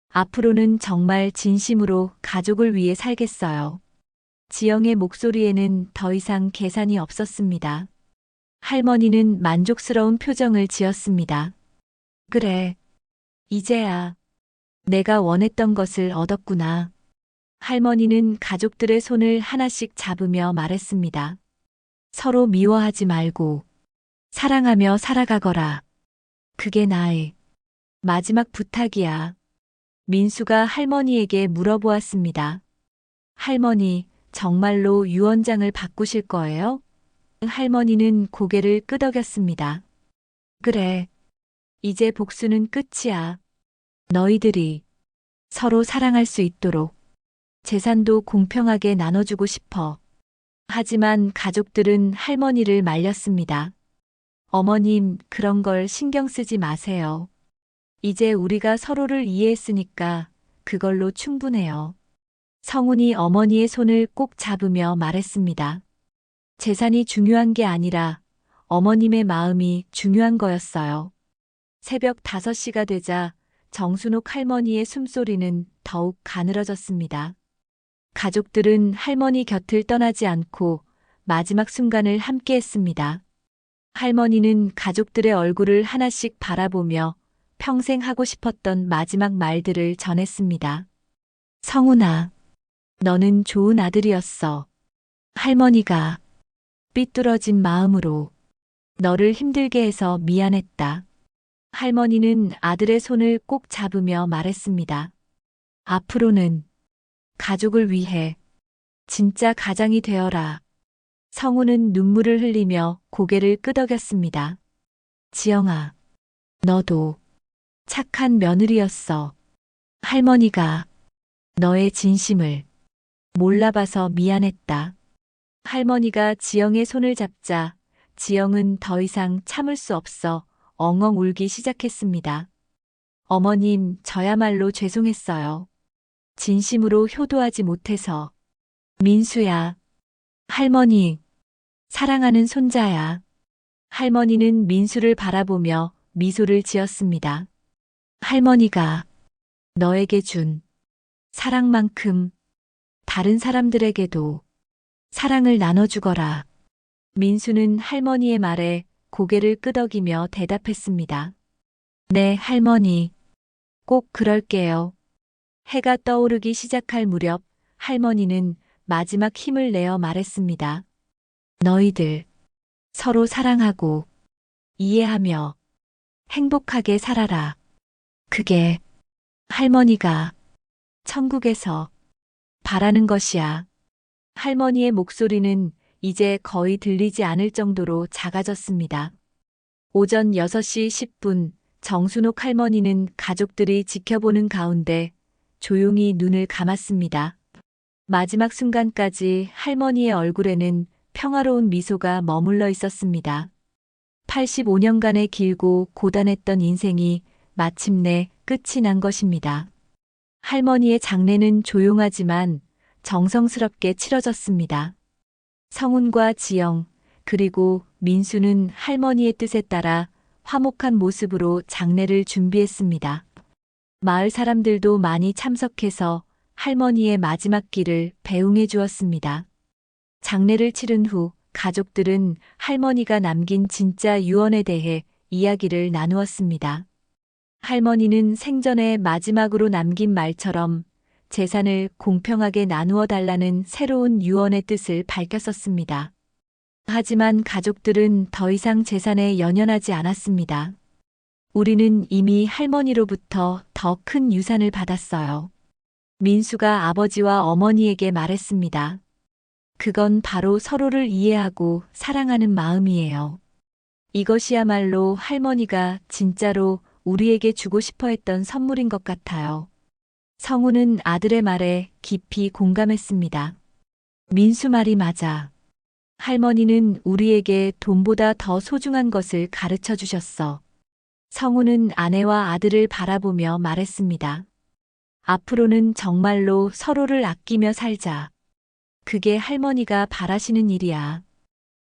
S1: 앞으로는 정말 진심으로 가족을 위해 살겠어요. 지영의 목소리에는 더 이상 계산이 없었습니다. 할머니는 만족스러운 표정을 지었습니다. 그래, 이제야 내가 원했던 것을 얻었구나. 할머니는 가족들의 손을 하나씩 잡으며 말했습니다. 서로 미워하지 말고 사랑하며 살아가거라. 그게 나의 마지막 부탁이야. 민수가 할머니에게 물어보았습니다. 할머니, 정말로 유언장을 바꾸실 거예요? 할머니는 고개를 끄덕였습니다. 그래, 이제 복수는 끝이야. 너희들이 서로 사랑할 수 있도록 재산도 공평하게 나눠주고 싶어. 하지만 가족들은 할머니를 말렸습니다. 어머님, 그런 걸 신경 쓰지 마세요. 이제 우리가 서로를 이해했으니까 그걸로 충분해요. 성운이 어머니의 손을 꼭 잡으며 말했습니다. 재산이 중요한 게 아니라 어머님의 마음이 중요한 거였어요. 새벽 5시가 되자 정순옥 할머니의 숨소리는 더욱 가늘어졌습니다. 가족들은 할머니 곁을 떠나지 않고 마지막 순간을 함께했습니다. 할머니는 가족들의 얼굴을 하나씩 바라보며 평생 하고 싶었던 마지막 말들을 전했습니다. 성운아, 너는 좋은 아들이었어. 할머니가 삐뚤어진 마음으로 너를 힘들게 해서 미안했다. 할머니는 아들의 손을 꼭 잡으며 말했습니다. 앞으로는 가족을 위해 진짜 가장이 되어라. 성우는 눈물을 흘리며 고개를 끄덕였습니다. 지영아, 너도 착한 며느리였어. 할머니가 너의 진심을 몰라봐서 미안했다. 할머니가 지영의 손을 잡자 지영은 더 이상 참을 수 없어 엉엉 울기 시작했습니다. 어머님, 저야말로 죄송했어요. 진심으로 효도하지 못해서. 민수야. 할머니, 사랑하는 손자야. 할머니는 민수를 바라보며 미소를 지었습니다. 할머니가 너에게 준 사랑만큼 다른 사람들에게도 사랑을 나눠주거라. 민수는 할머니의 말에 고개를 끄덕이며 대답했습니다. 네, 할머니. 꼭 그럴게요. 해가 떠오르기 시작할 무렵 할머니는 마지막 힘을 내어 말했습니다. 너희들 서로 사랑하고 이해하며 행복하게 살아라. 그게 할머니가 천국에서 바라는 것이야. 할머니의 목소리는 이제 거의 들리지 않을 정도로 작아졌습니다. 오전 6시 10분 정순옥 할머니는 가족들이 지켜보는 가운데 조용히 눈을 감았습니다. 마지막 순간까지 할머니의 얼굴에는 평화로운 미소가 머물러 있었습니다. 85년간의 길고 고단했던 인생이 마침내 끝이 난 것입니다. 할머니의 장례는 조용하지만 정성스럽게 치러졌습니다. 성훈과 지영, 그리고 민수는 할머니의 뜻에 따라 화목한 모습으로 장례를 준비했습니다. 마을 사람들도 많이 참석해서 할머니의 마지막 길을 배웅해 주었습니다. 장례를 치른 후 가족들은 할머니가 남긴 진짜 유언에 대해 이야기를 나누었습니다. 할머니는 생전에 마지막으로 남긴 말처럼 재산을 공평하게 나누어 달라는 새로운 유언의 뜻을 밝혔었습니다. 하지만 가족들은 더 이상 재산에 연연하지 않았습니다. 우리는 이미 할머니로부터 더 큰 유산을 받았어요. 민수가 아버지와 어머니에게 말했습니다. 그건 바로 서로를 이해하고 사랑하는 마음이에요. 이것이야말로 할머니가 진짜로 우리에게 주고 싶어 했던 선물인 것 같아요. 성우는 아들의 말에 깊이 공감했습니다. 민수 말이 맞아. 할머니는 우리에게 돈보다 더 소중한 것을 가르쳐 주셨어. 성우는 아내와 아들을 바라보며 말했습니다. 앞으로는 정말로 서로를 아끼며 살자. 그게 할머니가 바라시는 일이야.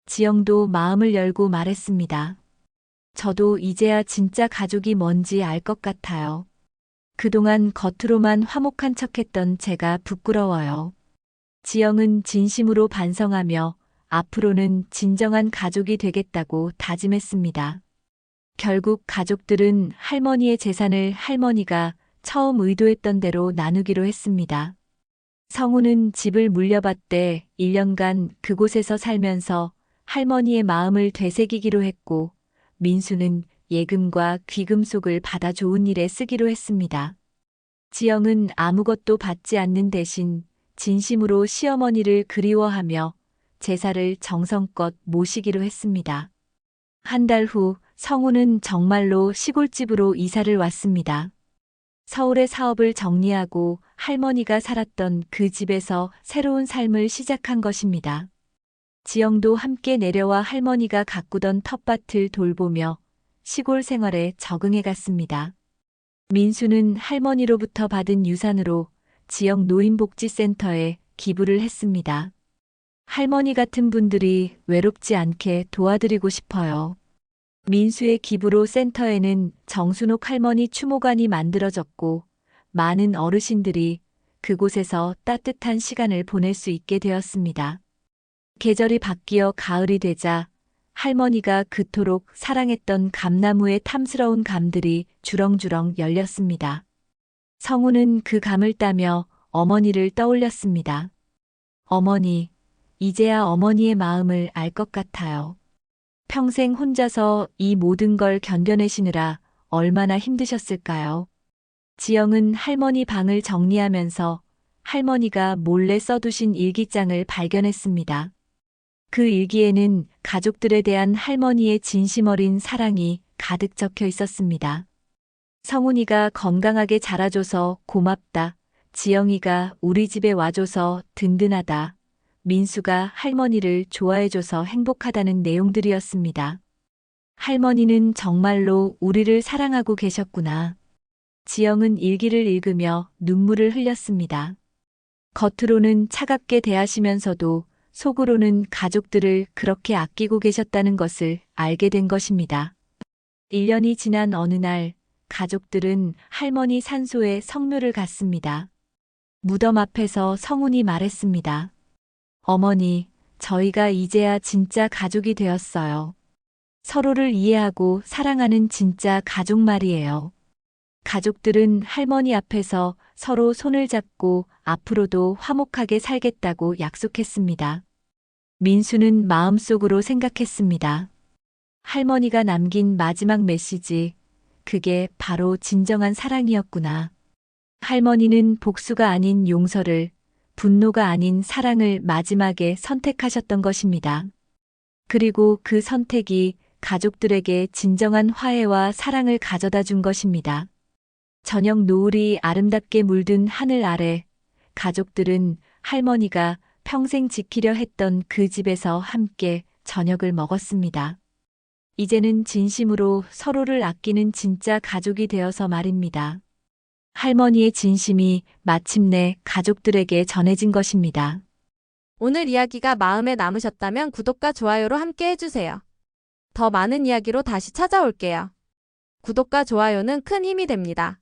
S1: 지영도 마음을 열고 말했습니다. 저도 이제야 진짜 가족이 뭔지 알 것 같아요. 그동안 겉으로만 화목한 척했던 제가 부끄러워요. 지영은 진심으로 반성하며 앞으로는 진정한 가족이 되겠다고 다짐했습니다. 결국 가족들은 할머니의 재산을 할머니가 처음 의도했던 대로 나누기로 했습니다. 성우는 집을 물려받되 1년간 그곳에서 살면서 할머니의 마음을 되새기기로 했고, 민수는 예금과 귀금속을 받아 좋은 일에 쓰기로 했습니다. 지영은 아무것도 받지 않는 대신 진심으로 시어머니를 그리워하며 제사를 정성껏 모시기로 했습니다. 한 달 후 성우는 정말로 시골집으로 이사를 왔습니다. 서울의 사업을 정리하고 할머니가 살았던 그 집에서 새로운 삶을 시작한 것입니다. 지영도 함께 내려와 할머니가 가꾸던 텃밭을 돌보며 시골 생활에 적응해 갔습니다. 민수는 할머니로부터 받은 유산으로 지역 노인복지센터에 기부를 했습니다. 할머니 같은 분들이 외롭지 않게 도와드리고 싶어요. 민수의 기부로 센터에는 정순옥 할머니 추모관이 만들어졌고 많은 어르신들이 그곳에서 따뜻한 시간을 보낼 수 있게 되었습니다. 계절이 바뀌어 가을이 되자 할머니가 그토록 사랑했던 감나무의 탐스러운 감들이 주렁주렁 열렸습니다. 성우는 그 감을 따며 어머니를 떠올렸습니다. 어머니, 이제야 어머니의 마음을 알 것 같아요. 평생 혼자서 이 모든 걸 견뎌내시느라 얼마나 힘드셨을까요? 지영은 할머니 방을 정리하면서 할머니가 몰래 써두신 일기장을 발견했습니다. 그 일기에는 가족들에 대한 할머니의 진심 어린 사랑이 가득 적혀 있었습니다. 성훈이가 건강하게 자라줘서 고맙다. 지영이가 우리 집에 와줘서 든든하다. 민수가 할머니를 좋아해줘서 행복하다는 내용들이었습니다. 할머니는 정말로 우리를 사랑하고 계셨구나. 지영은 일기를 읽으며 눈물을 흘렸습니다. 겉으로는 차갑게 대하시면서도 속으로는 가족들을 그렇게 아끼고 계셨다는 것을 알게 된 것입니다. 1년이 지난 어느 날, 가족들은 할머니 산소에 성묘를 갔습니다. 무덤 앞에서 성훈이 말했습니다. 어머니, 저희가 이제야 진짜 가족이 되었어요. 서로를 이해하고 사랑하는 진짜 가족 말이에요. 가족들은 할머니 앞에서 서로 손을 잡고 앞으로도 화목하게 살겠다고 약속했습니다. 민수는 마음속으로 생각했습니다. 할머니가 남긴 마지막 메시지, 그게 바로 진정한 사랑이었구나. 할머니는 복수가 아닌 용서를, 분노가 아닌 사랑을 마지막에 선택하셨던 것입니다. 그리고 그 선택이 가족들에게 진정한 화해와 사랑을 가져다 준 것입니다. 저녁 노을이 아름답게 물든 하늘 아래, 가족들은 할머니가 평생 지키려 했던 그 집에서 함께 저녁을 먹었습니다. 이제는 진심으로 서로를 아끼는 진짜 가족이 되어서 말입니다. 할머니의 진심이 마침내 가족들에게 전해진 것입니다.
S3: 오늘 이야기가 마음에 남으셨다면 구독과 좋아요로 함께 해주세요. 더 많은 이야기로 다시 찾아올게요. 구독과 좋아요는 큰 힘이 됩니다.